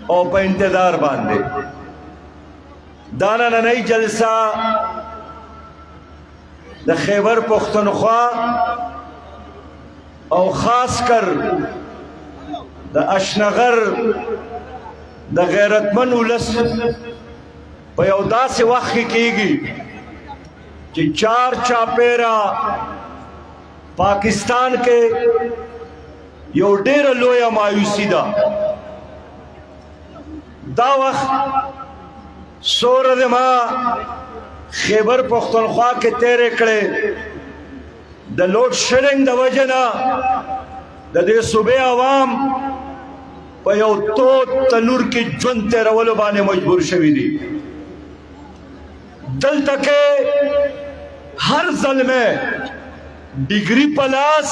او په انتظار باندې دا نننۍ جلسه د خیبر پښتونخوا او خاص کر د اشنغر د غیرتمن ولس په یو داسې وخت کې کېږي چې چار چاپیره پاکستان کې یو ډېره لویه مایوسي ده. دا وخت څو ورځې ما خیبر پښتونخوا کې تېرې کړې د لوډ شیډنګ د وجې نه د دې صوبې عوام په یو تود تنور کې ژوند تېرولو باندې مجبور شوي دي. دلته کې هر زلمی ډیګري په لاس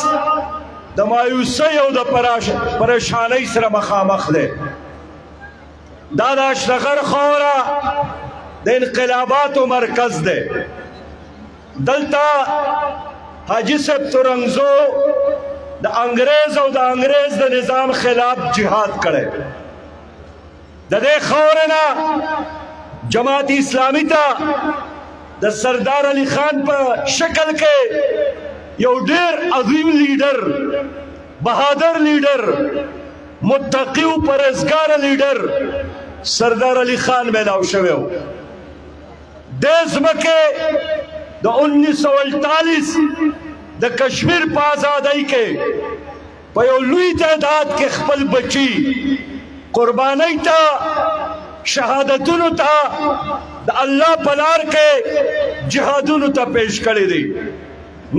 د مایوسۍ او د پریشانۍ سره مخامخ دی. دا د اشنغر خاوره د انقلاباتو مرکز دی. دلته حاجي صاحب ترنګزو د انګریز او د انګریز د نظام خلاف جهاد کړی. د دې خاورې نه جماعت اسلامی ته د سردار علي خان په شکل کې یو ډېر عظیم لیډر، بہادر لیډر، متقی او پرهیزګار لیډر سردار علي خان میلاو شوی و. دې ځمکې د 1948 د کشمیر په آزادۍ کې په یو لوی تعداد کې خپل بچي قربانۍ ته، شهادتونو ته، د الله په لار کې جهادونو ته پیش کړي دي.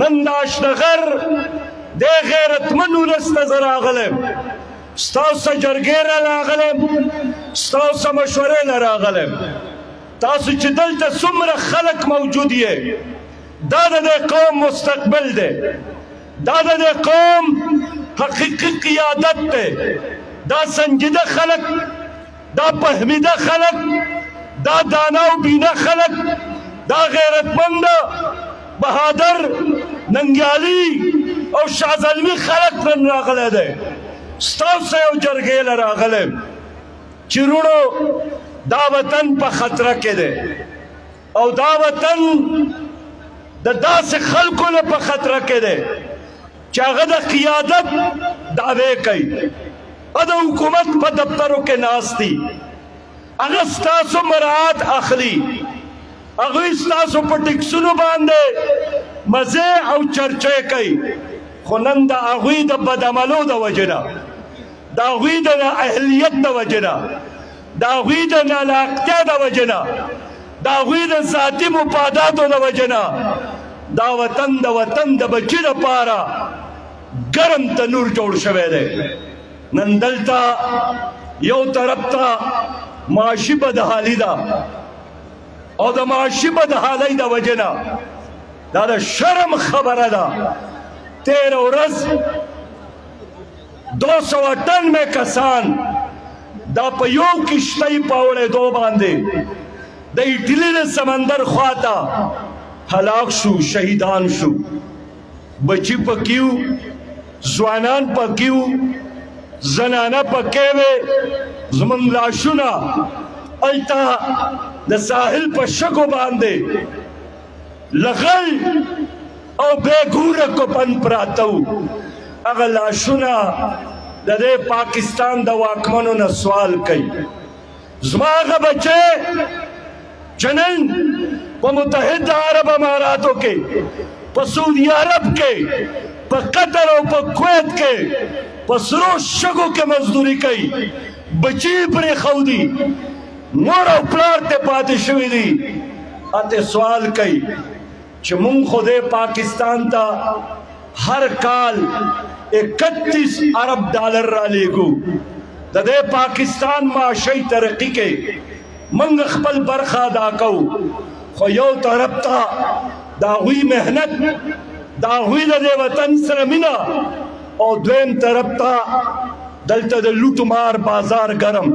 نن د اشنغر د غیرتمن ولس ته زه راغلی یم، ستاسو جرګې نه راغلی یم، ستاسو مشورې نه راغلی یم. تاسو چې دلته څومره خلک موجود یې، دا د دې قوم مستقبل دی، دا د دې قوم حقیقي قیادت دی. دا سنجیده خلک، دا فهمیده خلک، دا دانا او بینا خلک، دا غیرتمند بہادر ننګیالي او شاه زلمي خلک نن راغلی دی. ستاسو یو جرګې له راغلی یم چې وروڼو دا وطن په خطره کې دی او دا وطن د داسې خلکو نه په خطره کې دی چې هغه د قیادت دعوې کوي او د حکومت په دفترو کې ناست دي. هغه ستاسو مراعات اخلي، هغوی ستاسو په ټکسونو باندې مزې او چرچې کوي، خو نن د هغوی د بدعملو د وجې نه، د هغوی د نااهلیت د وجې نه، د هغوی د نالاقتیا د وجې نه، د هغوی د ذاتي مفاداتو د وجې نه دا وطن د بچي دپاره ګرم تنور جوړ شوی دی. نن دلته یو طرف ته معاشي بدحالي ده او د معاشي بدحالۍ د وجې نه دا د شرم خبره ده. 13 ورځ 298 کسان دا په یو کشتۍ په اورېدو باندې د ایټلي د سمندر خواته هلاک شو، شهیدان شو. بچی پکې وو، ځوانان پکې وو، زنانه پکې وې. زموږ لاشونه هلته د ساحل په شګو باندې لغل او بې ګوره کوپن پراته وو. هغه لاشونه د دې پاکستان د واکمنو نه سوال کوي. زما هغه بچی چې نن په متحده عرب اماراتو کې، په سعودي عرب کې، په قطر او په کویت کې په سرو شګو کې مزدوري کوي، بچی پرېښودي، مور او پلار ته پاتې شوي دي. اته سوال کوي چې مونږ خو دې پاکستان ته ہر کال 31 ارب ڈالر را لیگو. د دې پاکستان معاشي ترقی کې منګ خپل برخه ادا کو، خو یو طرف ته دا هوی مهنت، دا هوی د وطن سره مینا، او دویم طرف ته دلته د لوټ مار بازار ګرم،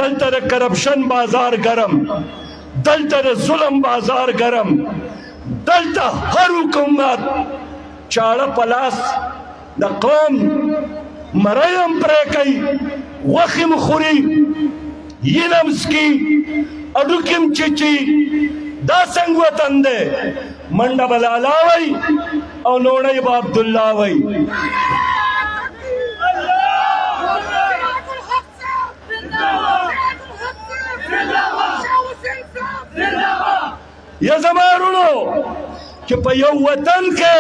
دلته د کرپشن بازار ګرم، دلته د ظلم بازار ګرم، دلته هر حکومت چاړه پلاس د قوم مریم پرې کوي، وخم خوری ینم سکی اڈکم چچی دا سنگ وطن دے منڈا بلالا وی او نوڑی با عبداللہ وی یا زمارونو کہ پا یو وطن کے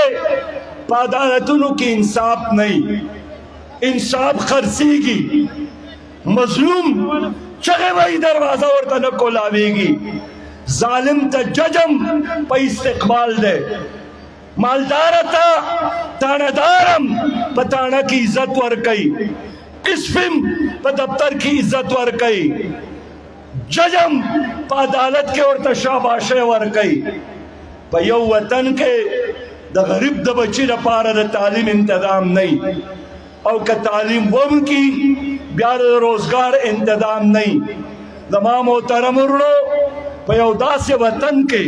پا عدالتونو کی انصاف نہیں، انصاف خرسی گی، مظلوم چگے وہی دروازہ ورطا نکو لاوے گی، ظالم تا ججم پا استقبال دے، مالدارتا تاندارم پا تانا کی عزت ورکئی، اسفم پا دفتر کی عزت ورکئی، ججم پا عدالت کے ورطا شاباشے ورکئی. پا یو وطن کے دا غریب دا بچی دا پارا دا تعلیم انتظام نہیں، او کہ تعلیم وم کی بیار روزگار انتظام نہیں. زمان محترم ارلو پا یو دا سے وطن کے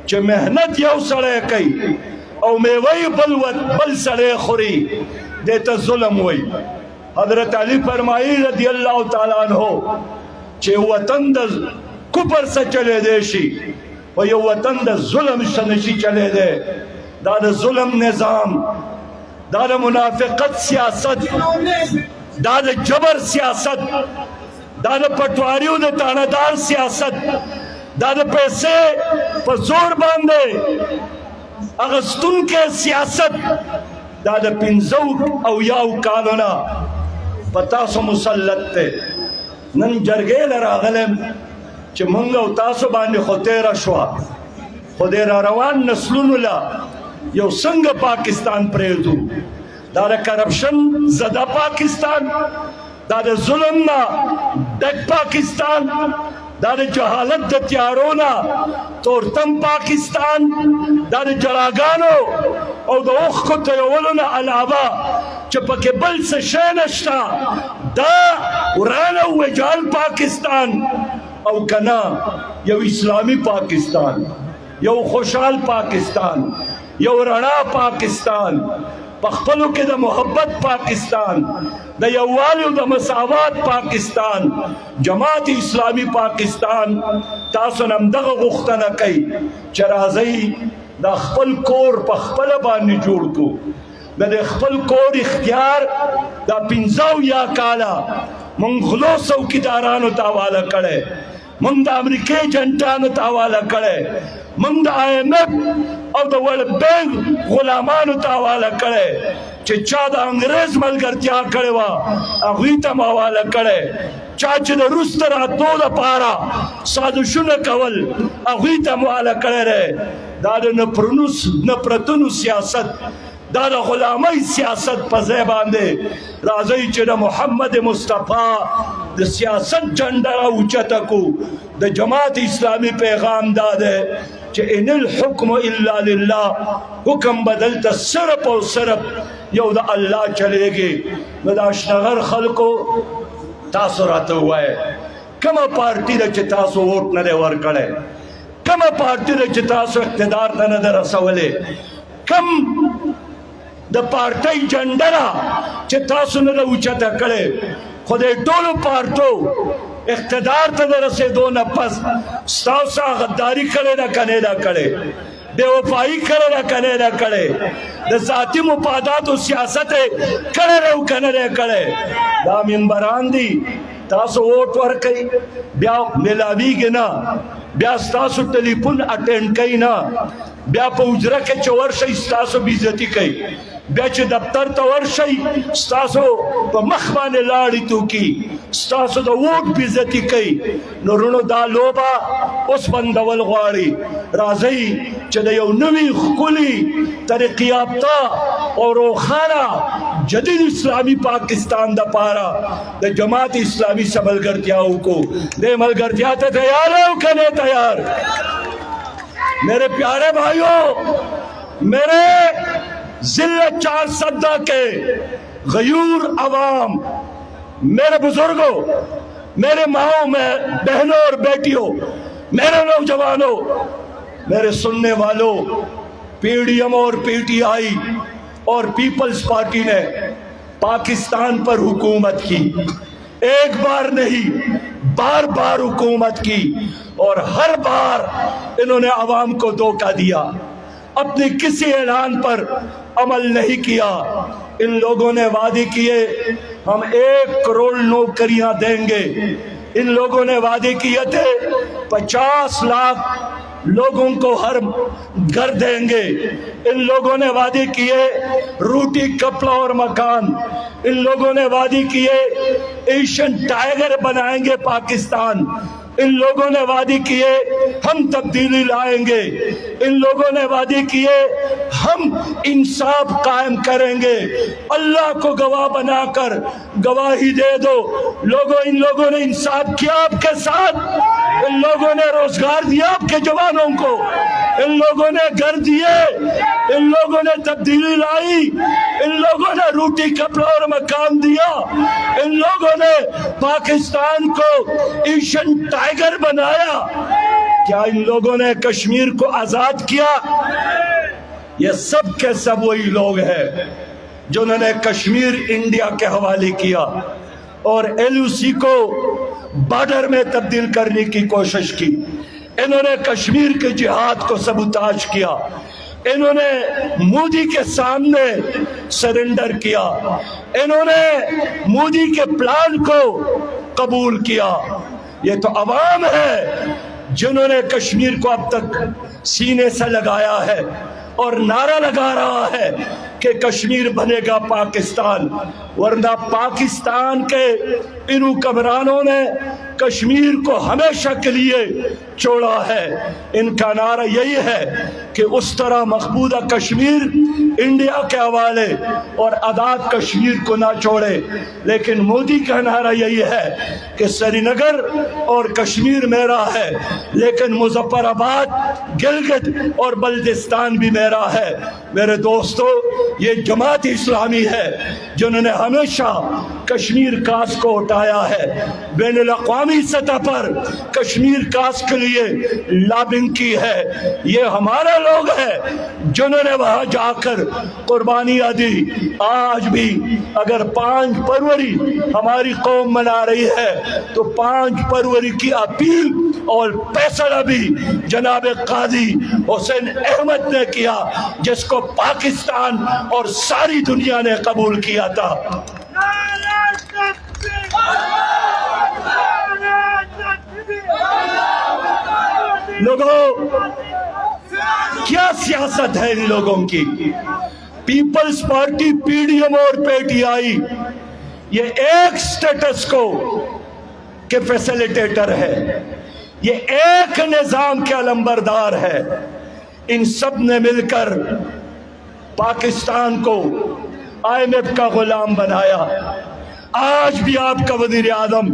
چھ محنت یو سڑے کئی او میوئی بل سڑے خوری دیتا ظلم ہوئی. حضرت علی فرمائی رضی اللہ تعالیٰ عنہ چھے وطن دا کپر سے چلے دے شی و یہ وطن دا ظلم شنشی چلے دے. دا دا ظلم نظام، دا دا منافقت سیاست، دا دا جبر سیاست، دا دا پٹواریوں دا تاندار سیاست، دا دا پیسے پر زور باندے اغسطن کے سیاست، دا دا پنزو او یاو کانونا پتا سو مسلط تے. نن جرگے لراغلم چھ منگا تاسو باندې خطیرہ شوا خدیرہ روان نسلون اللہ یو سنگ پاکستان پریدو. دا کرپشن زدہ پاکستان، دا ظلم نا ڈک پاکستان، دا جہالت دا تیارونا تورتم پاکستان، دا جراغانو او دا اوخ کو تیولونا علاوہ چپکے بل سے شینشتا دا ورانا وجال پاکستان او کنا یو اسلامی پاکستان، یو خوشحال پاکستان، یو رنا پاکستان، پخپلو کے دا محبت پاکستان، دا یوالیو دا مساوات پاکستان، جماعت اسلامی پاکستان تاسو نمدغ غختنا کئی چرازئی دا خپل کور پخپل بانی جوڑ کو. دا خپل کور اختیار دا پنزاو یا کالا منگ غلوسو کی دارانو تاوالا کڑے، منگ دا امریکی جنٹانو تاوالا کڑے، منگ دا IMF او دا ورلڈ بینک غلامانو تاوالا کڑے، چا دا انگریز ملگرتیا کڑے وا اغویتا موالا کڑے، چاچ دا رستر آتو دا پارا سادشن کول اغویتا موالا کڑے رہے. دا نپرتنو سیاست، دا غلامی سیاست پزے باندے رازی چھ دا محمد مصطفیٰ دا سیاست جنڈرہ اوچتا کو دا جماعت اسلامی پیغام دادے چھ ان الحکم الا للہ، حکم بدلتا صرف اور صرف یو دا اللہ چلے گے. مداشنگر خلقو تاسو راتا ہوا ہے کما پارٹی دا چھ تاسو ووٹ ندے ورکڑے، کما پارٹی دا چھ تاسو اقتدار تا ندے رسولے، کم دا پارٹی جنڈرہ چھ تاسو ندے اوچتا کڑے. خودے ٹولو پارٹو اقتدار تا رسے دو نپس ستاوسا غداری کرے نہ کنے نہ کرے، بے وفائی کرے نہ کنے نہ کرے، دا ذاتی مفادات و سیاست کرے رہو کنے نہ کرے. دا منبران دی تاسو ووٹ ورکئی بیا ملاوی گے نا، بیا ستاسو ٹیلیفون اٹینڈ کئی نا، بیا پا اجرہ کے چور شئی ستاسو بیزتی کئی، بیا چھ دفتر تور شئی ستاسو پا مخبان لاڑی تو کی، ستاسو دا ووٹ بیزتی کئی. نو رونو دا لوبا اس بندول غواری رازئی چھ دا یو نوی خکولی طریقی یافتہ اور روخانہ جدید اسلامی پاکستان دا پارا دا جماعت اسلامی سے ملگرتیاؤں کو دے ملگرتیاں تیار ہے کنے تیار. میرے پیارے بھائیوں، میرے ذلت چار صدہ کے غیور عوام، میرے بزرگوں، میرے ماؤں میں بہنوں اور بیٹیوں، میرے نوجوانوں، میرے سننے والوں، پی ڈی ایم اور پی ٹی آئی اور پیپلز پارٹی نے پاکستان پر حکومت کی. ایک بار نہیں بار بار حکومت کی، اور ہر بار انہوں نے عوام کو دھوکہ دیا، اپنے کسی اعلان پر عمل نہیں کیا۔ ان لوگوں نے وعدے کیے ہم 1 کروڑ نوکریاں دیں گے، ان لوگوں نے وعدے کیے تھے 50 لاکھ لوگوں کو ہر گھر دیں گے، ان لوگوں نے وعدے کیے روٹی کپڑا اور مکان، ان لوگوں نے وعدے کیے ایشین ٹائیگر بنائیں گے پاکستان، ان لوگوں نے وعدے کیے ہم تبدیلی لائیں گے، ان لوگوں نے وعدے کیے ہم انصاف قائم کریں گے۔ اللہ کو گواہ بنا کر گواہی دے دو لوگوں، ان لوگوں نے انصاف کیا آپ کے ساتھ، ان لوگوں نے روزگار دیا آپ کے جوانوں کو، ان لوگوں نے گھر دیے، ان لوگوں نے تبدیلی لائی، ان لوگوں نے روٹی کپڑا اور مکان دیا، ان لوگوں نے پاکستان کو ایشین ٹائیگر بنایا۔ کیا ان لوگوں نے کشمیر کو آزاد کیا؟ یہ سب کے سب وہی لوگ ہیں جنہوں نے کشمیر انڈیا کے حوالے کیا اور LOC کو بارڈر میں تبدیل کرنے کی کوشش کی۔ انہوں نے کشمیر کے جہاد کو سبوتاج کیا، انہوں نے مودی کے سامنے سرنڈر کیا، انہوں نے مودی کے پلان کو قبول کیا۔ یہ تو عوام ہے جنہوں نے کشمیر کو اب تک سینے سے لگایا ہے اور نعرہ لگا رہا ہے کہ کشمیر بنے گا پاکستان، ورنہ پاکستان کے ان حکمرانوں نے کشمیر کو ہمیشہ کے لیے چھوڑا ہے۔ ان کا نعرہ یہی ہے کہ اس طرح مقبوضہ کشمیر انڈیا کے حوالے اور آزاد کشمیر کو نہ چھوڑے، لیکن مودی کا نعرہ یہی ہے کہ سری نگر اور کشمیر میرا ہے، لیکن مظفر آباد، گلگت اور بلتستان بھی میرا ہے۔ میرے دوستو، یہ جماعت اسلامی ہے جنہوں نے ہمیشہ کشمیر کاس کو اٹھایا ہے، بین الاقوامی سطح پر کشمیر کاس کے لیے لابنگ کی ہے۔ یہ ہمارا لوگ ہے جنہوں نے وہاں جا کر قربانیاں دی۔ آج بھی اگر 5 فروری ہماری قوم منا رہی ہے تو 5 فروری کی اپیل اور فیصلہ بھی جناب قاضی حسین احمد نے کیا، جس کو پاکستان اور ساری دنیا نے قبول کیا تھا۔ لوگوں، کیا سیاست ہے ان لوگوں کی؟ پیپلز پارٹی PDM اور PTI یہ ایک سٹیٹس کو کے فیسیلیٹیٹر ہے، یہ ایک نظام کے علمبردار ہے۔ ان سب نے مل کر پاکستان کو IMF کا غلام بنایا۔ آج بھی آپ کا وزیر اعظم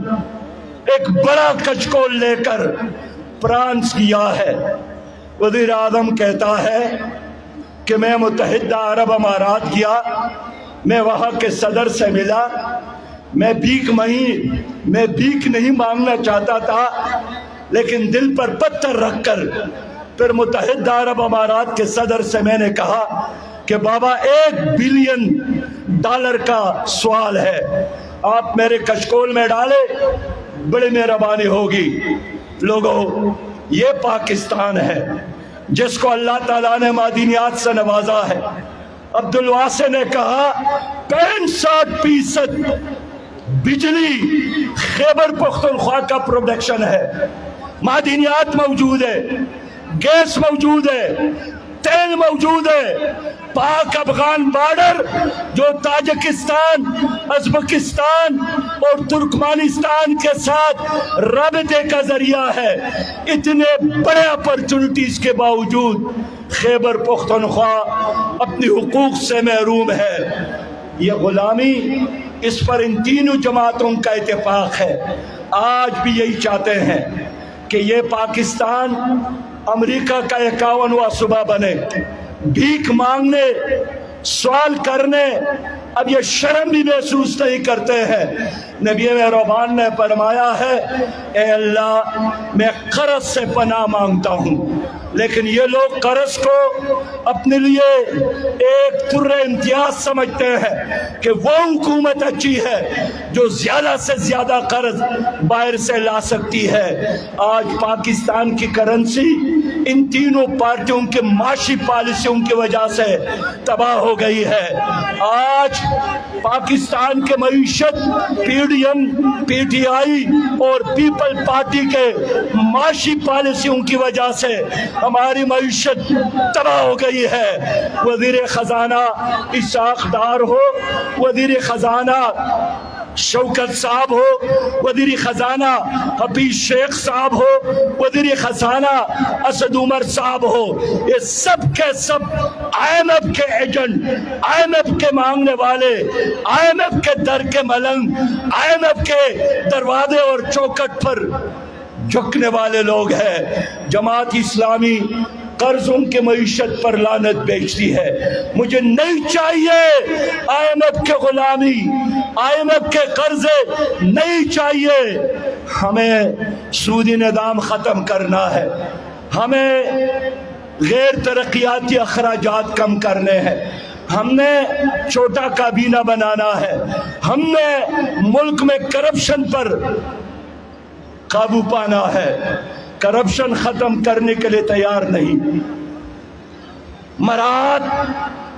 ایک بڑا کچکول لے کر فرانس گیا ہے۔ وزیر اعظم کہتا ہے کہ میں متحدہ عرب امارات گیا، میں وہاں کے صدر سے ملا، میں بھیک نہیں مانگنا چاہتا تھا، لیکن دل پر پتھر رکھ کر پھر متحدہ عرب امارات کے صدر سے میں نے کہا کہ بابا $1 بلین کا سوال ہے، آپ میرے کچکول میں ڈالے، بڑی مہربانی ہوگی۔ لوگوں، یہ پاکستان ہے جس کو اللہ تعالیٰ نے معدنیات سے نوازا ہے۔ عبدالواسع نے کہا 65% بجلی خیبر پختونخوا کا پروڈکشن ہے، معدنیات موجود ہے، گیس موجود ہے، تیل موجود ہے۔ پاک افغان بارڈر جو تاجکستان، ازبکستان اور ترکمانستان کے ساتھ رابطے کا ذریعہ ہے، اتنے بڑے اپرچونٹیز کے باوجود خیبر پختونخوا اپنی حقوق سے محروم ہے۔ یہ غلامی، اس پر ان تینوں جماعتوں کا اتفاق ہے۔ آج بھی یہی چاہتے ہیں کہ یہ پاکستان امریکہ کا 51واں صوبہ بنے۔ بھیک مانگنے، سوال کرنے اب یہ شرم بھی محسوس نہیں کرتے ہیں۔ نبی مہربان نے فرمایا ہے، اے اللہ میں قرض سے پناہ مانگتا ہوں، لیکن یہ لوگ قرض کو اپنے لیے ایک تر امتیاز سمجھتے ہیں کہ وہ حکومت اچھی ہے جو زیادہ سے زیادہ قرض باہر سے لا سکتی ہے۔ آج پاکستان کی کرنسی ان تینوں پارٹیوں کے معاشی پالیسیوں کی وجہ سے تباہ ہو گئی ہے۔ آج پاکستان کے معیشت P D M, P T I اور پیپل پارٹی کے معاشی پالیسیوں کی وجہ سے ہماری معیشت تباہ ہو گئی ہے۔ وزیر خزانہ اسحاق ڈار ہو، وزیر خزانہ شوکت صاحب ہو، وزیر خزانہ حفیظ شیخ صاحب ہو، وزیر خزانہ اسد عمر صاحب ہو، یہ سب کے سب آئی ایم ایف کے ایجنٹ، آئی ایم ایف کے مانگنے والے، آئی ایم ایف کے در کے ملنگ، آئی ایم ایف کے دروازے اور چوکٹ پر جھکنے والے لوگ ہیں۔ جماعت اسلامی قرضوں کے معیشت پر لعنت بیچتی ہے۔ مجھے نہیں چاہیے آئی ایم ایف کے غلامی، آئی ایم ایف کے قرضے نہیں چاہیے۔ ہمیں سودی نظام ختم کرنا ہے، ہمیں غیر ترقیاتی اخراجات کم کرنے ہیں، ہم نے چھوٹا کابینہ بنانا ہے، ہم نے ملک میں کرپشن پر قابو پانا ہے۔ کرپشن ختم کرنے کے لیے تیار نہیں، مراد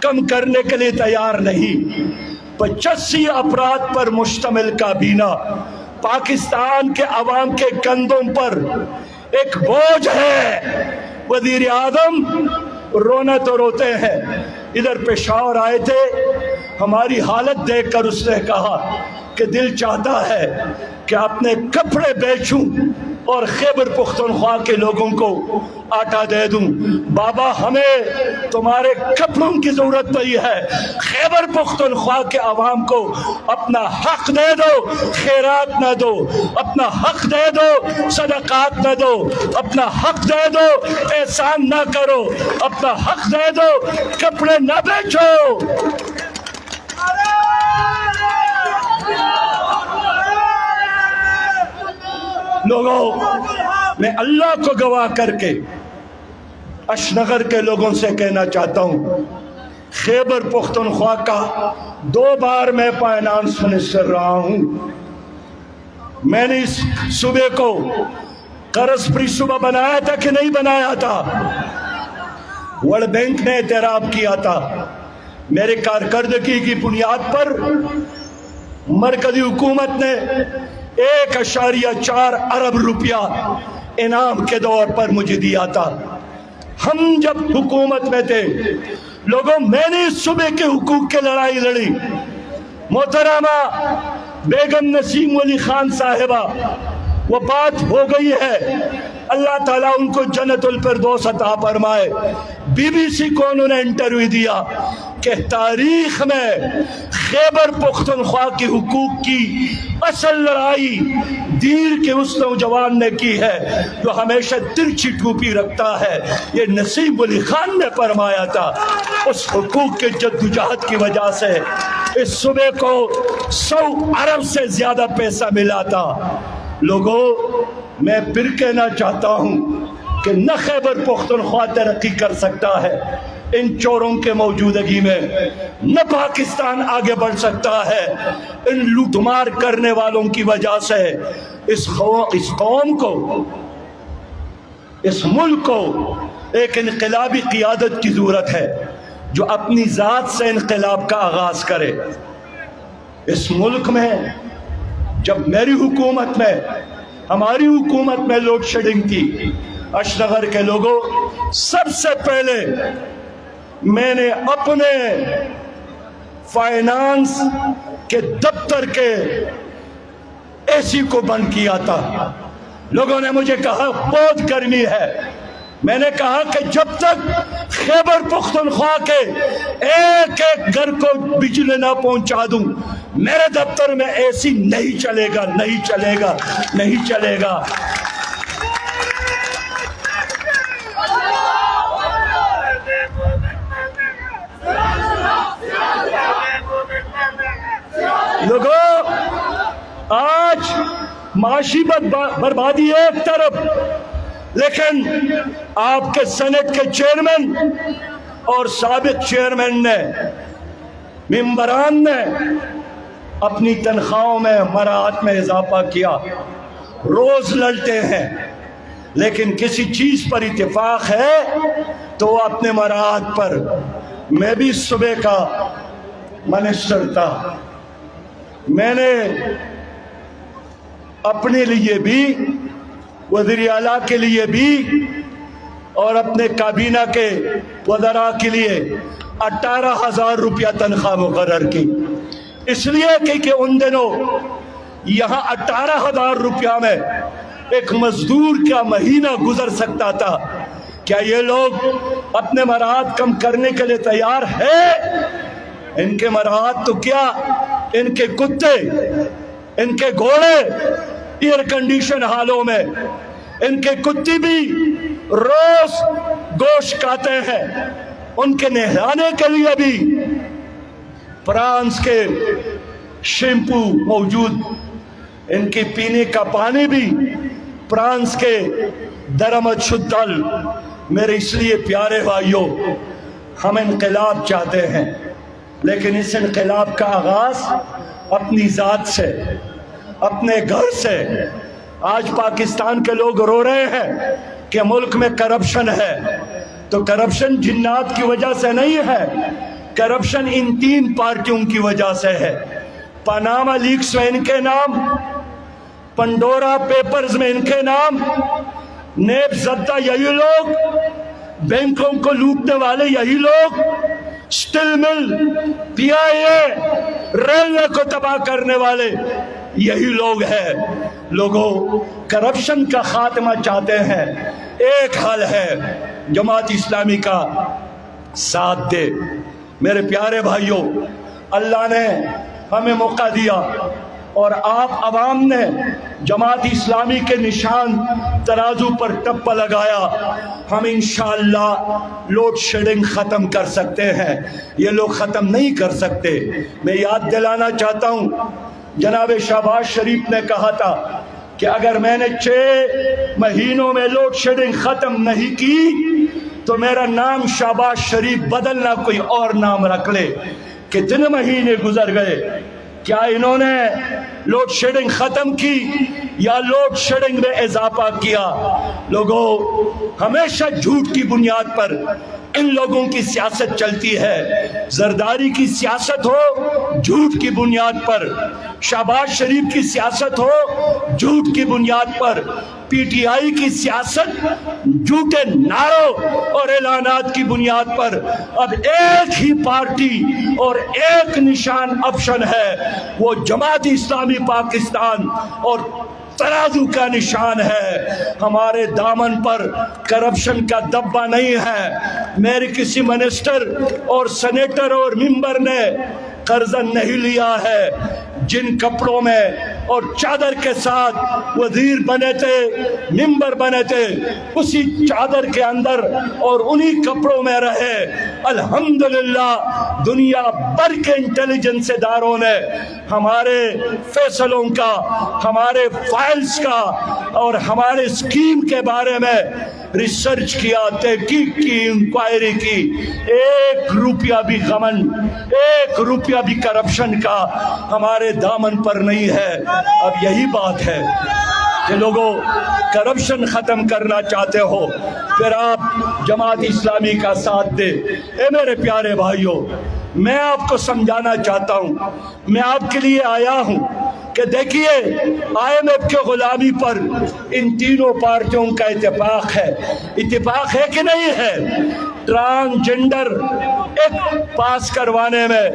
کم کرنے کے لیے تیار نہیں۔ 85 افراد پر مشتمل کابینہ پاکستان کے عوام کے کندھوں پر ایک بوجھ ہے۔ وزیر اعظم رونا تو روتے ہیں۔ ادھر پشاور آئے تھے، ہماری حالت دیکھ کر اس نے کہا کہ دل چاہتا ہے کہ اپنے کپڑے بیچوں اور خیبر پختونخوا کے لوگوں کو آٹا دے دوں۔ بابا ہمیں تمہارے کپڑوں کی ضرورت نہیں ہے، خیبر پختونخوا کے عوام کو اپنا حق دے دو، خیرات نہ دو، اپنا حق دے دو، صدقات نہ دو، اپنا حق دے دو، احسان نہ کرو، اپنا حق دے دو، کپڑے نہ بیچو۔ لوگوں، میں اللہ کو گواہ کر کے اشنگر کے لوگوں سے کہنا چاہتا ہوں، خیبر پختونخوا کا 2 بار میں فائنانس منسٹر رہا ہوں۔ میں نے اس صوبے کو قرض فری صوبہ بنایا تھا کہ نہیں بنایا تھا؟ ورلڈ بینک نے اعتراف کیا تھا۔ میرے کارکردگی کی بنیاد پر مرکزی حکومت نے 1.4 ارب روپیہ انعام کے طور پر مجھے دیا تھا۔ ہم جب حکومت میں تھے لوگوں، میں نے اس صوبے کے حقوق کی لڑائی لڑی۔ محترمہ بیگم نسیم ولی خان صاحبہ وفات ہو گئی ہے، اللہ تعالیٰ ان کو جنت الفردوس عطا فرمائے۔ بی بی سی کو انہوں نے انٹرویو دیا کہ تاریخ میں خیبر پختونخوا کے حقوق کی اصل لڑائی دیر کے اس نوجوان نے کی ہے جو ہمیشہ ترچھی ٹوپی رکھتا ہے، یہ نسیم ولی خان نے فرمایا تھا۔ اس حقوق کے جدوجہد کی وجہ سے اس صوبے کو 100 ارب سے زیادہ پیسہ ملا تھا۔ لوگوں، میں پھر کہنا چاہتا ہوں کہ نہ خیبر پختونخوا ترقی کر سکتا ہے ان چوروں کے موجودگی میں، نہ پاکستان آگے بڑھ سکتا ہے ان لوٹ مار کرنے والوں کی وجہ سے۔ اس قوم کو، اس ملک کو ایک انقلابی قیادت کی ضرورت ہے جو اپنی ذات سے انقلاب کا آغاز کرے۔ اس ملک میں جب میری حکومت میں، ہماری حکومت میں لوڈ شیڈنگ تھی، اشنگر کے لوگوں، سب سے پہلے میں نے اپنے فائنانس کے دفتر کے اے سی کو بند کیا تھا۔ لوگوں نے مجھے کہا بہت گرمی ہے، میں نے کہا کہ جب تک خیبر پختونخوا کے ایک ایک گھر کو بجلی نہ پہنچا دوں میرے دفتر میں اے سی نہیں چلے گا، نہیں چلے گا، نہیں چلے گا۔ لوگوں، آج معاشی بربادی ایک طرف، لیکن آپ کے سینٹ کے چیئرمین اور سابق چیئرمین نے، ممبران نے اپنی تنخواہوں میں مراعات میں اضافہ کیا، روز لڑتے ہیں، لیکن کسی چیز پر اتفاق ہے تو اپنے مراعات پر۔ میں بھی صوبے کا منسٹر تھا، میں نے اپنے لیے بھی، وزیر اعلیٰ کے لیے بھی اور اپنے کابینہ کے وزراء کے لیے 18,000 روپیہ تنخواہ مقرر کی، اس لیے کہ ان دنوں یہاں 18,000 روپیہ میں ایک مزدور کا مہینہ گزر سکتا تھا۔ کیا یہ لوگ اپنے مراعات کم کرنے کے لیے تیار ہیں؟ ان کے مراعات تو کیا، ان کے کتے، ان کے گھوڑے ایئر کنڈیشن حالوں میں، ان کے کتے بھی روز گوشت کھاتے ہیں، ان کے نہلانے کے لیے بھی فرانس کے شیمپو موجود، ان کی پینے کا پانی بھی فرانس کے درمد شدل۔ میرے اس لیے پیارے بھائیوں، ہم انقلاب چاہتے ہیں، لیکن اس انقلاب کا آغاز اپنی ذات سے، اپنے گھر سے۔ آج پاکستان کے لوگ رو رہے ہیں کہ ملک میں کرپشن ہے، تو کرپشن جنات کی وجہ سے نہیں ہے، کرپشن ان 3 پارٹیوں کی وجہ سے ہے۔ پاناما لیکس میں ان کے نام، پنڈورا پیپرز میں ان کے نام، نیب زدہ یہی لوگ، بینکوں کو لوٹنے والے یہی لوگ، سٹیل مل، پی آئی اے، ریلوے کو تباہ کرنے والے یہی لوگ ہیں۔ لوگوں کرپشن کا خاتمہ چاہتے ہیں، ایک حل ہے، جماعت اسلامی کا ساتھ دے۔ میرے پیارے بھائیوں، اللہ نے ہمیں موقع دیا اور آپ عوام نے جماعت اسلامی کے نشان ترازو پر ٹپا لگایا، ہم انشاءاللہ لوڈ شیڈنگ ختم کر سکتے ہیں۔ یہ لوگ ختم نہیں کر سکتے۔ میں یاد دلانا چاہتا ہوں، جناب شہباز شریف نے کہا تھا کہ اگر میں نے 6 مہینوں میں لوڈ شیڈنگ ختم نہیں کی تو میرا نام شہباز شریف بدلنا، کوئی اور نام رکھ لے۔ کتنے مہینے گزر گئے، کیا انہوں نے لوڈ شیڈنگ ختم کی یا لوڈ شیڈنگ میں اضافہ کیا؟ لوگوں، ہمیشہ جھوٹ کی بنیاد پر ان لوگوں کی سیاست چلتی ہے۔ زرداری کی سیاست ہو جھوٹ کی بنیاد پر، شہباز شریف کی سیاست ہو جھوٹ کی بنیاد پر، پی ٹی آئی کی سیاست جھوٹے نعروں اور اعلانات کی بنیاد پر۔ اب ایک ہی پارٹی اور ایک نشان آپشن ہے، وہ جماعت اسلامی پاکستان، اور ترازو کا نشان ہے۔ ہمارے دامن پر کرپشن کا دبا نہیں ہے۔ میرے کسی منسٹر اور سینیٹر اور ممبر نے قرض نہیں لیا ہے۔ جن کپڑوں میں اور چادر کے ساتھ وزیر بنے تھے، ممبر بنے تھے، اسی چادر کے اندر اور انہی کپڑوں میں رہے۔ الحمدللہ دنیا بھر کے انٹیلیجنس اداروں نے ہمارے فیصلوں کا، ہمارے فائلز کا اور ہمارے اسکیم کے بارے میں ریسرچ کیا، تحقیق کی، انکوائری کی۔ 1 روپیہ بھی غمن، 1 روپیہ بھی کرپشن کا ہمارے دامن پر نہیں ہے۔ اب یہی بات ہے کہ لوگوں کرپشن ختم کرنا چاہتے ہو، پھر آپ جماعت اسلامی کا ساتھ دے۔ اے میرے پیارے بھائیوں، میں آپ کو سمجھانا چاہتا ہوں، میں آپ کے لیے آیا ہوں کہ دیکھیے آئی ایم ایف کے غلامی پر ان تینوں پارٹیوں کا اتفاق ہے۔ اتفاق ہے کہ نہیں ہے؟ ٹرانسجنڈر ایکٹ پاس کروانے میں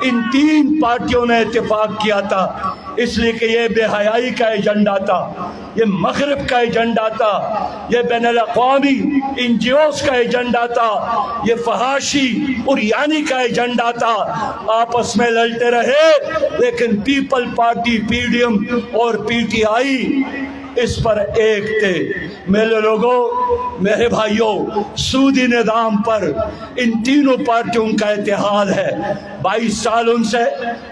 ان 3 پارٹیوں نے اتفاق کیا تھا، اس لیے کہ یہ بے حیائی کا ایجنڈا تھا، یہ مغرب کا ایجنڈا تھا، یہ بین الاقوامی این جی اوز کا ایجنڈا تھا، یہ فحاشی اور یعنی کا ایجنڈا تھا۔ آپس میں لڑتے رہے، لیکن people party, P D M اور پی ٹی آئی اس پر ایک تھے۔ میرے لوگوں، میرے بھائیوں، سودی نظام پر ان تینوں پارٹیوں کا اتحاد ہے۔ 22 سال ان سے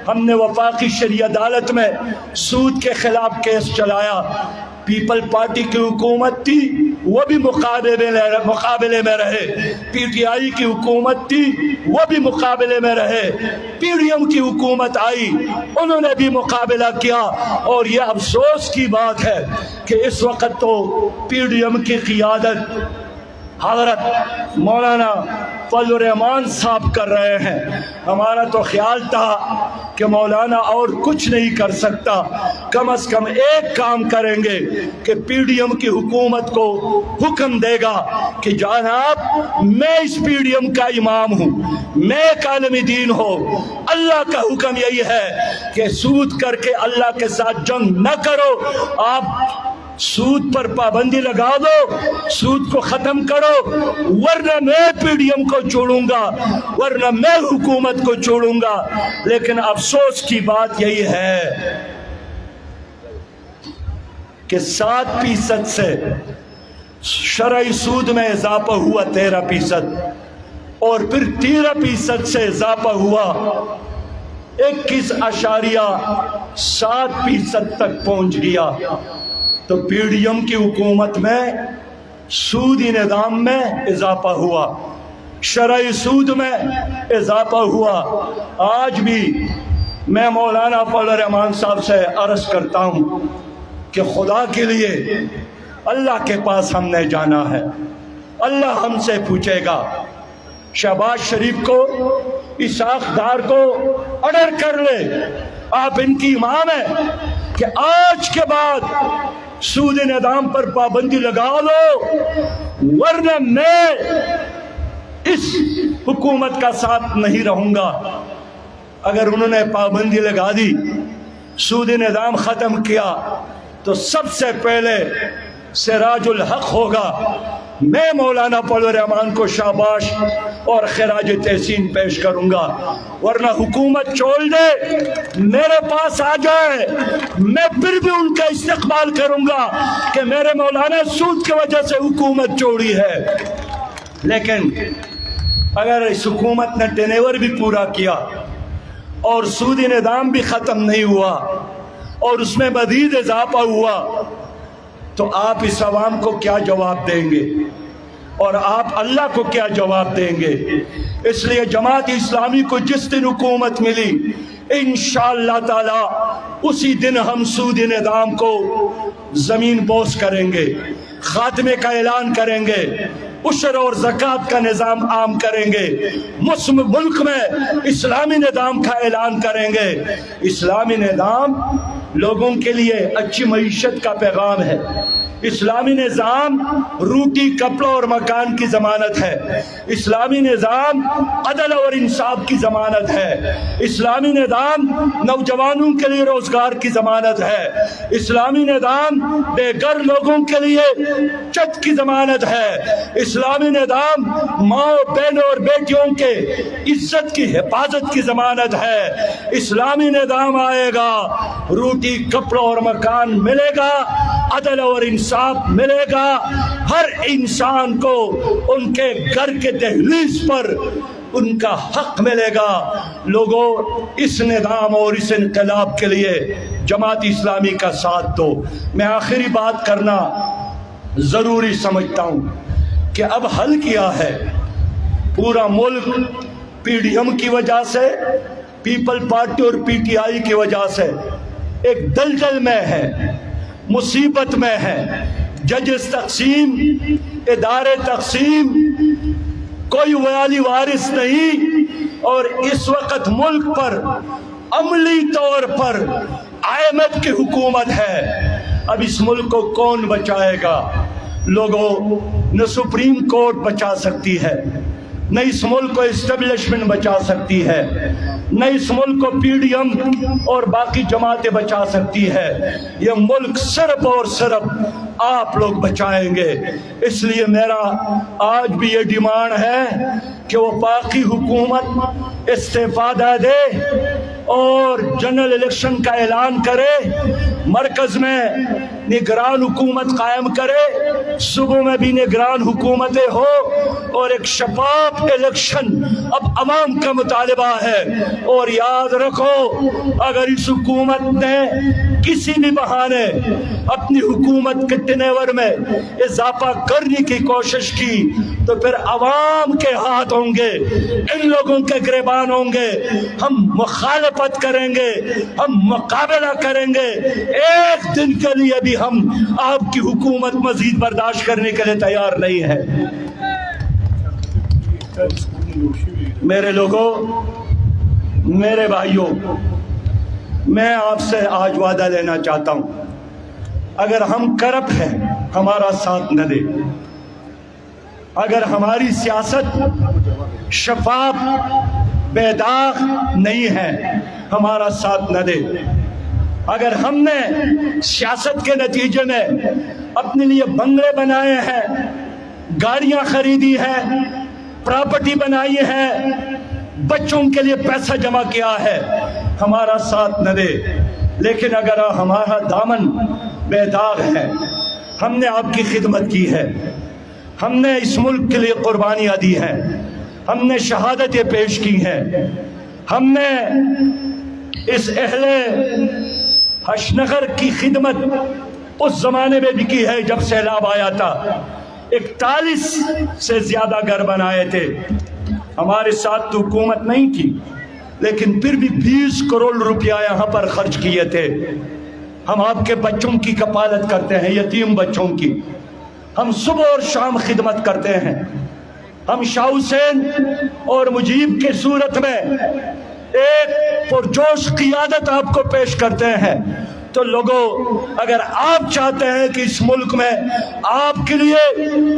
ہم نے وفاقی شرعی عدالت میں سود کے خلاف کیس چلایا۔ پیپل پارٹی کی حکومت تھی وہ بھی مقابلے میں رہے، پی ٹی آئی کی حکومت تھی وہ بھی مقابلے میں رہے، پی ڈی ایم کی حکومت آئی انہوں نے بھی مقابلہ کیا۔ اور یہ افسوس کی بات ہے کہ اس وقت تو پی ڈی ایم کی قیادت حضرت مولانا فضل الرحمان صاحب کر رہے ہیں۔ ہمارا تو خیال تھا کہ مولانا اور کچھ نہیں کر سکتا، کم از کم ایک کام کریں گے کہ پی ڈی ایم کی حکومت کو حکم دے گا کہ جناب میں اس پی ڈی ایم کا امام ہوں، میں ایک عالم دین ہوں، اللہ کا حکم یہی ہے کہ سود کر کے اللہ کے ساتھ جنگ نہ کرو، آپ سود پر پابندی لگا دو، سود کو ختم کرو، ورنہ میں پی ڈی ایم کو چھوڑوں گا، ورنہ میں حکومت کو چھوڑوں گا۔ لیکن افسوس کی بات یہی ہے کہ 7% سے شرعی سود میں اضافہ ہوا 13%، اور پھر 13% سے اضافہ ہوا 21.7% تک پہنچ گیا۔ تو پی ڈی ایم کی حکومت میں سودی نظام میں اضافہ ہوا، شرعی سود میں اضافہ ہوا۔ آج بھی میں مولانا فضل الرحمان صاحب سے عرض کرتا ہوں کہ خدا کے لیے اللہ کے پاس ہم نے جانا ہے، اللہ ہم سے پوچھے گا۔ شہباز شریف کو، اسحاق ڈار کو آرڈر کر لے، آپ ان کی امام ہیں کہ آج کے بعد سود نظام پر پابندی لگا لو، ورنہ میں اس حکومت کا ساتھ نہیں رہوں گا۔ اگر انہوں نے پابندی لگا دی، سود نظام ختم کیا، تو سب سے پہلے سراج الحق ہوگا۔ میں مولانا فضل الرحمان کو شاباش اور خراج تحسین پیش کروں گا، ورنہ حکومت چھوڑ دے میرے پاس آ جائے، میں پھر بھی ان کا استقبال کروں گا کہ میرے مولانا سود کی وجہ سے حکومت چھوڑی ہے۔ لیکن اگر اس حکومت نے ٹینیور بھی پورا کیا اور سودی نظام بھی ختم نہیں ہوا اور اس میں مزید اضافہ ہوا، تو آپ اس عوام کو کیا جواب دیں گے اور آپ اللہ کو کیا جواب دیں گے؟ اس لیے جماعت اسلامی کو جس دن حکومت ملی، انشاءاللہ تعالی اسی دن ہم سودی نظام کو زمین بوس کریں گے، خاتمے کا اعلان کریں گے، عشر اور زکوٰۃ کا نظام عام کریں گے، مسلم ملک میں اسلامی نظام کا اعلان کریں گے۔ اسلامی نظام لوگوں کے لیے اچھی معیشت کا پیغام ہے، اسلامی نظام روٹی کپڑا اور مکان کی ضمانت ہے، اسلامی نظام عدل اور انصاف کی ضمانت ہے، اسلامی نظام نوجوانوں کے لیے روزگار کی ضمانت ہے، اسلامی نظام بے گھر لوگوں کے لیے چھت کی ضمانت ہے، اسلامی نظام ماں بہنوں اور بیٹیوں کے عزت کی حفاظت کی ضمانت ہے۔ اسلامی نظام آئے گا، روٹی کپڑا اور مکان ملے گا، عدل اور انصاف ملے گا، ہر انسان کو ان کے گھر کے دہلیز پر ان کا حق ملے گا۔ لوگوں، اس نظام اور اس انقلاب کے لیے جماعت اسلامی کا ساتھ دو۔ میں آخری بات کرنا ضروری سمجھتا ہوں کہ اب حل کیا ہے، پورا ملک پی ڈی ایم کی وجہ سے، پیپل پارٹی اور پی ٹی آئی کی وجہ سے ایک دلدل میں ہے، مصیبت میں ہے۔ ججز تقسیم، ادارے تقسیم، کوئی والی وارث نہیں، اور اس وقت ملک پر عملی طور پر آئمت کی حکومت ہے۔ اب اس ملک کو کون بچائے گا؟ لوگوں، نہ سپریم کورٹ بچا سکتی ہے، نہ اس ملک کو اسٹیبلشمنٹ بچا سکتی ہے، نہ اس ملک کو پی ڈی ایم اور باقی جماعتیں بچا سکتی ہے۔ یہ ملک صرف اور صرف آپ لوگ بچائیں گے۔ اس لیے میرا آج بھی یہ ڈیمانڈ ہے کہ وہ باقی حکومت استعفیٰ دے اور جنرل الیکشن کا اعلان کرے، مرکز میں نگران حکومت قائم کرے، صوبوں میں بھی نگران حکومتیں ہو، اور ایک شفاف الیکشن اب عوام کا مطالبہ ہے۔ اور یاد رکھو، اگر اس حکومت نے کسی بھی بہانے اپنی حکومت کے تنیور میں اضافہ کرنے کی کوشش کی تو پھر عوام کے ہاتھ ہوں گے، ان لوگوں کے گریبان ہوں گے۔ ہم مخالفت کریں گے، ہم مقابلہ کریں گے، ایک دن کے لیے بھی ہم آپ کی حکومت مزید برداشت کرنے کے لیے تیار نہیں ہے۔ میرے لوگوں، میرے بھائیوں، میں آپ سے آج وعدہ لینا چاہتا ہوں، اگر ہم کرپٹ ہیں ہمارا ساتھ نہ دے، اگر ہماری سیاست شفاف بے داغ نہیں ہے ہمارا ساتھ نہ دے، اگر ہم نے سیاست کے نتیجے میں اپنے لیے بنگلے بنائے ہیں، گاڑیاں خریدی ہیں، پراپرٹی بنائی ہے، بچوں کے لیے پیسہ جمع کیا ہے، ہمارا ساتھ نہ دے، لیکن اگر ہمارا دامن بے داغ ہے، ہم نے آپ کی خدمت کی ہے، ہم نے اس ملک کے لیے قربانیاں دی ہیں، ہم نے شہادتیں پیش کی ہیں، ہم نے اس اہل حشنگر کی خدمت اس زمانے میں بھی کی ہے جب سیلاب آیا تھا، 41 سے زیادہ گھر بنائے تھے، ہمارے ساتھ تو حکومت نہیں تھی لیکن پھر بھی 20 کروڑ روپیہ یہاں پر خرچ کیے تھے۔ ہم آپ کے بچوں کی کفالت کرتے ہیں، یتیم بچوں کی، ہم صبح اور شام خدمت کرتے ہیں، ہم شاہ حسین اور مجیب کی صورت میں ایک پرجوش قیادت آپ کو پیش کرتے ہیں۔ تو لوگوں، اگر آپ چاہتے ہیں کہ اس ملک میں آپ کے لیے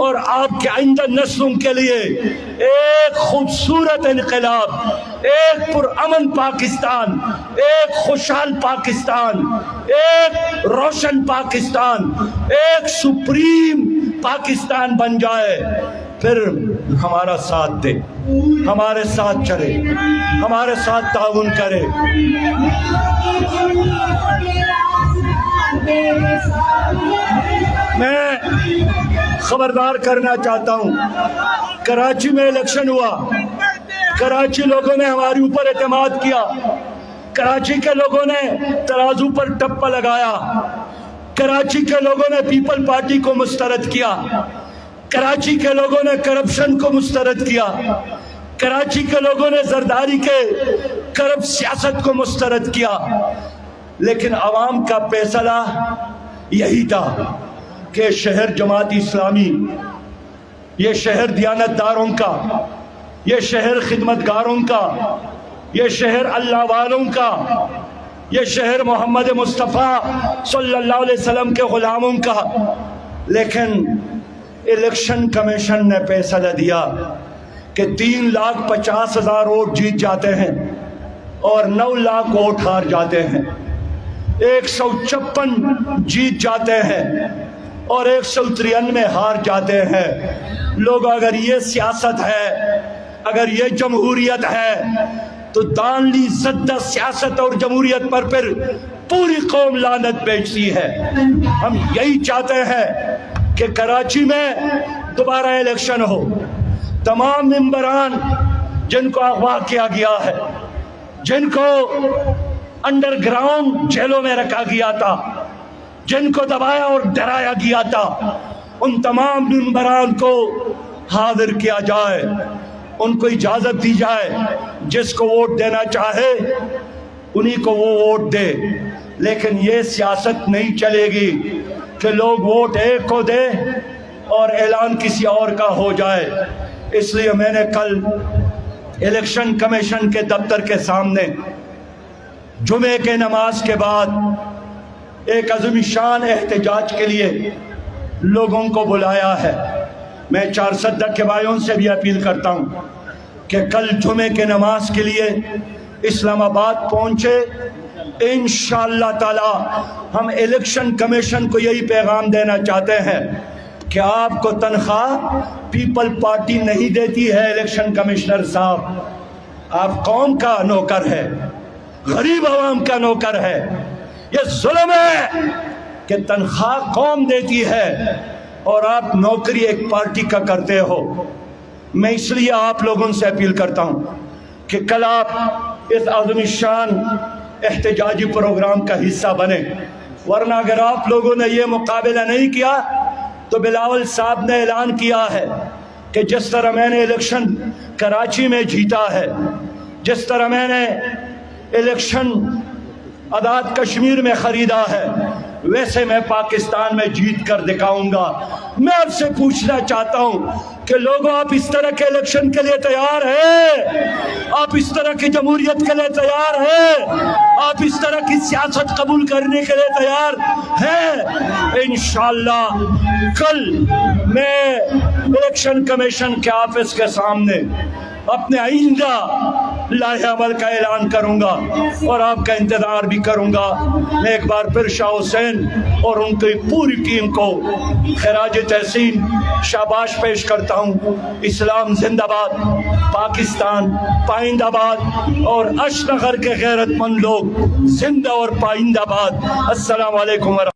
اور آپ کے آئندہ نسلوں کے لیے ایک خوبصورت انقلاب، ایک پرامن پاکستان، ایک خوشحال پاکستان، ایک روشن پاکستان، ایک سپریم پاکستان بن جائے، پھر ہمارا ساتھ دے، ہمارے ساتھ چلے، ہمارے ساتھ تعاون کرے۔ میں خبردار کرنا چاہتا ہوں، کراچی میں الیکشن ہوا، کراچی لوگوں نے ہمارے اوپر اعتماد کیا، کراچی کے لوگوں نے ترازو پر ٹپا لگایا، کراچی کے لوگوں نے پیپل پارٹی کو مسترد کیا، کراچی کے لوگوں نے کرپشن کو مسترد کیا، کراچی کے لوگوں نے زرداری کے کرپٹ سیاست کو مسترد کیا، لیکن عوام کا فیصلہ یہی تھا کہ شہر جماعت اسلامی، یہ شہر دیانتداروں کا، یہ شہر خدمتگاروں کا، یہ شہر اللہ والوں کا، یہ شہر محمد مصطفیٰ صلی اللہ علیہ وسلم کے غلاموں کا۔ لیکن الیکشن کمیشن نے فیصلہ دیا کہ 3,50,000 ووٹ جیت جاتے ہیں اور 9 لاکھ ووٹ ہار جاتے ہیں، 156 جیت جاتے ہیں اور 193 ہار جاتے ہیں۔ لوگ، اگر یہ سیاست ہے، اگر یہ جمہوریت ہے تو دانلی زدہ سیاست اور جمہوریت پر پھر پوری قوم لعنت بیچتی ہے۔ ہم یہی چاہتے ہیں کہ کراچی میں دوبارہ الیکشن ہو، تمام ممبران جن کو اغوا کیا گیا ہے، جن کو انڈر گراؤنڈ جیلوں میں رکھا گیا تھا، جن کو دبایا اور ڈرایا گیا تھا، ان تمام ممبران کو حاضر کیا جائے، ان کو اجازت دی جائے، جس کو ووٹ دینا چاہے انہی کو وہ ووٹ دے۔ لیکن یہ سیاست نہیں چلے گی کہ لوگ ووٹ ایک کو دے اور اعلان کسی اور کا ہو جائے۔ اس لیے میں نے کل الیکشن کمیشن کے دفتر کے سامنے جمعے کے نماز کے بعد ایک عظیم شان احتجاج کے لیے لوگوں کو بلایا ہے۔ میں 400 کے بھائیوں سے بھی اپیل کرتا ہوں کہ کل جمعے کے نماز کے لیے اسلام آباد پہنچے۔ انشاءاللہ تعالی ہم الیکشن کمیشن کو یہی پیغام دینا چاہتے ہیں کہ آپ کو تنخواہ پیپل پارٹی نہیں دیتی ہے الیکشن کمشنر صاحب، آپ قوم کا نوکر ہے، غریب عوام کا نوکر ہے۔ یہ ظلم ہے کہ تنخواہ قوم دیتی ہے اور آپ نوکری ایک پارٹی کا کرتے ہو۔ میں اس لیے آپ لوگوں سے اپیل کرتا ہوں کہ کل آپ اس عظیم شان احتجاجی پروگرام کا حصہ بنیں۔ ورنہ اگر آپ لوگوں نے یہ مقابلہ نہیں کیا تو بلاول صاحب نے اعلان کیا ہے کہ جس طرح میں نے الیکشن کراچی میں جیتا ہے، جس طرح میں نے الیکشن آزاد کشمیر میں خریدا ہے، ویسے میں پاکستان میں جیت کر دکھاؤں گا۔ میں آپ سے پوچھنا چاہتا ہوں کہ لوگوں، آپ اس طرح کے الیکشن کے لیے تیار ہیں؟ آپ اس طرح کی جمہوریت کے لیے تیار ہیں؟ آپ اس طرح کی سیاست قبول کرنے کے لیے تیار ہیں؟ انشاءاللہ کل میں الیکشن کمیشن کے آفس کے سامنے اپنے آئندہ لائحہ عمل کا اعلان کروں گا اور آپ کا انتظار بھی کروں گا۔ میں ایک بار پھر شاہ حسین اور ان کی پوری ٹیم کو خراج تحسین شاباش پیش کرتا ہوں۔ اسلام زندہ باد، پاکستان پائندہ باد، اور اشنغر کے غیرت مند لوگ زندہ اور پائندہ باد۔ السلام علیکم ورحمۃ اللہ۔